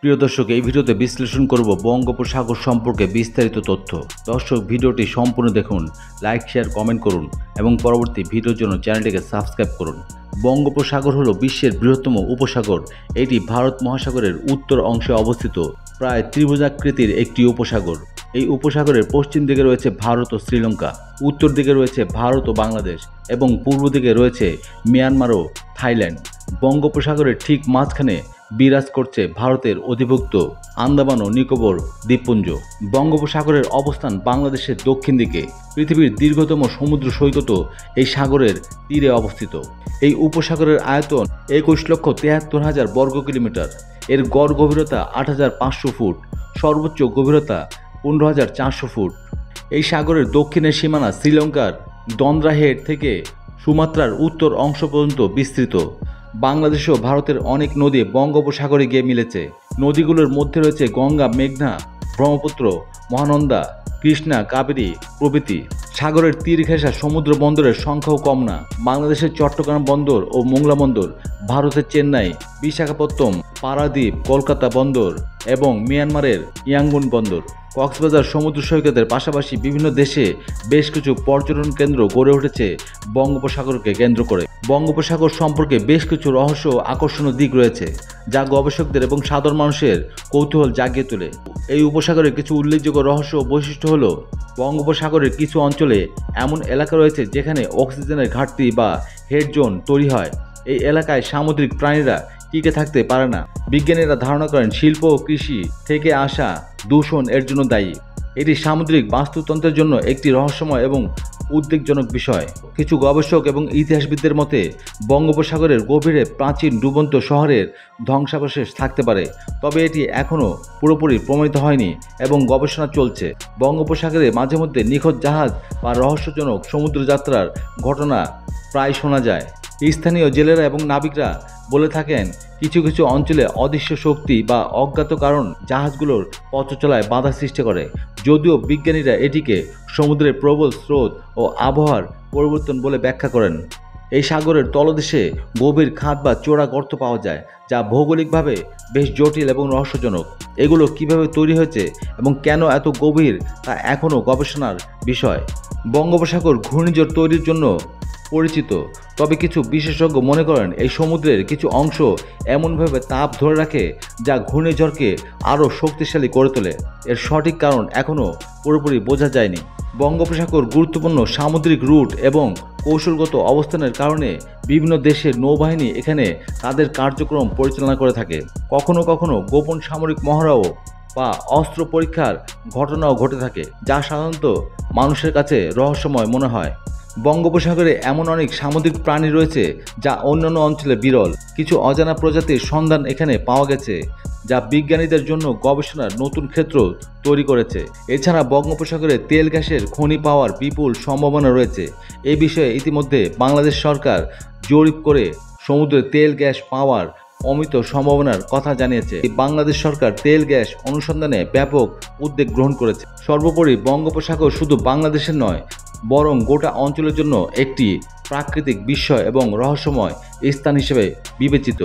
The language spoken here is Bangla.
প্রিয় দর্শক, এই ভিডিওতে বিশ্লেষণ করব বঙ্গোপসাগর সম্পর্কে বিস্তারিত তথ্য। দর্শক, ভিডিওটি সম্পূর্ণ দেখুন, লাইক শেয়ার কমেন্ট করুন এবং পরবর্তী ভিডিওর জন্য চ্যানেলটিকে সাবস্ক্রাইব করুন। বঙ্গোপসাগর হলো বিশ্বের বৃহত্তম উপসাগর। এটি ভারত মহাসাগরের উত্তর অংশে অবস্থিত প্রায় ত্রিভুজাকৃতির একটি উপসাগর। এই উপসাগরের পশ্চিম দিকে রয়েছে ভারত ও শ্রীলঙ্কা, উত্তর দিকে রয়েছে ভারত ও বাংলাদেশ এবং পূর্ব দিকে রয়েছে মিয়ানমার ও থাইল্যান্ড। বঙ্গোপসাগরের ঠিক মাঝখানে বিরাজ করছে ভারতের অধিভুক্ত আন্দামান ও নিকোবর দ্বীপপুঞ্জ। বঙ্গোপসাগরের অবস্থান বাংলাদেশের দক্ষিণ দিকে। পৃথিবীর দীর্ঘতম সমুদ্র সৈকতও এই সাগরের তীরে অবস্থিত। এই উপসাগরের আয়তন 21,73,000 বর্গ কিলোমিটার। এর গড় গভীরতা 8,500 ফুট, সর্বোচ্চ গভীরতা 15,400 ফুট। এই সাগরের দক্ষিণের সীমানা শ্রীলঙ্কার দন্দ্রা হেড থেকে সুমাত্রার উত্তর অংশ পর্যন্ত বিস্তৃত। বাংলাদেশ ও ভারতের অনেক নদী বঙ্গোপসাগরে গিয়ে মিলেছে। নদীগুলোর মধ্যে রয়েছে গঙ্গা, মেঘনা, ব্রহ্মপুত্র, মহানন্দা, কৃষ্ণা, কাবেরী প্রভৃতি। সাগরের তীর ঘেঁষা সমুদ্র বন্দরের সংখ্যাও কম না। বাংলাদেশের চট্টগ্রাম বন্দর ও মোংলা বন্দর, ভারতের চেন্নাই, বিশাখাপত্তনম, পারাদ্বীপ, কলকাতা বন্দর এবং মিয়ানমারের ইয়াঙ্গুন বন্দর। কক্সবাজার সমুদ্র সৈকতের পাশাপাশি বিভিন্ন দেশে বেশ কিছু পর্যটন কেন্দ্র গড়ে উঠেছে বঙ্গোপসাগরকে কেন্দ্র করে। বঙ্গোপসাগর সম্পর্কে বেশ কিছু রহস্য ও আকর্ষণীয় দিক রয়েছে, যা গবেষকদের এবং সাধারণ মানুষের কৌতূহল জাগিয়ে তোলে। এই উপসাগরের কিছু উল্লেখযোগ্য রহস্য ও বৈশিষ্ট্য হলো, বঙ্গোপসাগরের কিছু অঞ্চলে এমন এলাকা রয়েছে যেখানে অক্সিজেনের ঘাটতি বা হেড জোন তৈরি হয়। এই এলাকায় সামুদ্রিক প্রাণীরা টিকে থাকতে পারে না। বিজ্ঞানীরা ধারণা করেন শিল্প ও কৃষি থেকে আসা দূষণ এর জন্য দায়ী। এটি সামুদ্রিক বাস্তুতন্ত্রের জন্য একটি রহস্যময় এবং উদ্বেগজনক বিষয়। কিছু গবেষক এবং ইতিহাসবিদদের মতে বঙ্গোপসাগরের গভীরে প্রাচীন ডুবন্ত শহরের ধ্বংসাবশেষ থাকতে পারে, তবে এটি এখনও পুরোপুরি প্রমাণিত হয়নি এবং গবেষণা চলছে। বঙ্গোপসাগরে মাঝে মধ্যে নিখোঁজ জাহাজ বা রহস্যজনক সমুদ্রযাত্রার ঘটনা প্রায় শোনা যায়। স্থানীয় জেলেরা এবং নাবিকরা বলে থাকেন কিছু কিছু অঞ্চলে অদৃশ্য শক্তি বা অজ্ঞাত কারণ জাহাজগুলোর পথ চলায় বাধা সৃষ্টি করে। যদিও বিজ্ঞানীরা এটিকে সমুদ্রের প্রবল স্রোত ও আবহাওয়ার পরিবর্তন বলে ব্যাখ্যা করেন। এই সাগরের তলদেশে গভীর খাদ বা চোরা গর্ত পাওয়া যায়, যা ভৌগোলিকভাবে বেশ জটিল এবং রহস্যজনক। এগুলো কিভাবে তৈরি হয়েছে এবং কেন এত গভীর তা এখনও গবেষণার বিষয়। বঙ্গোপসাগর ঘূর্ণিঝড় তৈরির জন্য পরিচিত, তবে কিছু বিশেষজ্ঞ মনে করেন এই সমুদ্রের কিছু অংশ এমনভাবে তাপ ধরে রাখে যা ঘূর্ণিঝড়কে আরও শক্তিশালী করে তোলে। এর সঠিক কারণ এখনও পুরোপুরি বোঝা যায়নি। বঙ্গোপসাগর গুরুত্বপূর্ণ সামুদ্রিক রুট এবং কৌশলগত অবস্থানের কারণে বিভিন্ন দেশের নৌবাহিনী এখানে তাদের কার্যক্রম পরিচালনা করে থাকে। কখনো কখনো গোপন সামরিক মহড়াও বা অস্ত্র পরীক্ষার ঘটনাও ঘটে থাকে, যা সাধারণত মানুষের কাছে রহস্যময় মনে হয়। বঙ্গোপসাগরে এমন অনেক সামুদ্রিক প্রাণী রয়েছে যা অন্যান্য অঞ্চলে বিরল। কিছু অজানা প্রজাতির সন্ধান এখানে পাওয়া গেছে, যা বিজ্ঞানীদের জন্য গবেষণার নতুন ক্ষেত্র তৈরি করেছে। এছাড়া বঙ্গোপসাগরে তেল গ্যাসের খনি পাওয়ার বিপুল সম্ভাবনা রয়েছে। এই বিষয়ে ইতিমধ্যে বাংলাদেশ সরকার জরিপ করে সমুদ্রে তেল গ্যাস পাওয়ার অমিত সম্ভাবনার কথা জানিয়েছে। বাংলাদেশ সরকার তেল গ্যাস অনুসন্ধানে ব্যাপক উদ্যোগ গ্রহণ করেছে। সর্বোপরি বঙ্গোপসাগর শুধু বাংলাদেশের নয়, বরং গোটা অঞ্চলের জন্য একটি প্রাকৃতিক বিস্ময় এবং রহস্যময় স্থান হিসেবে বিবেচিত।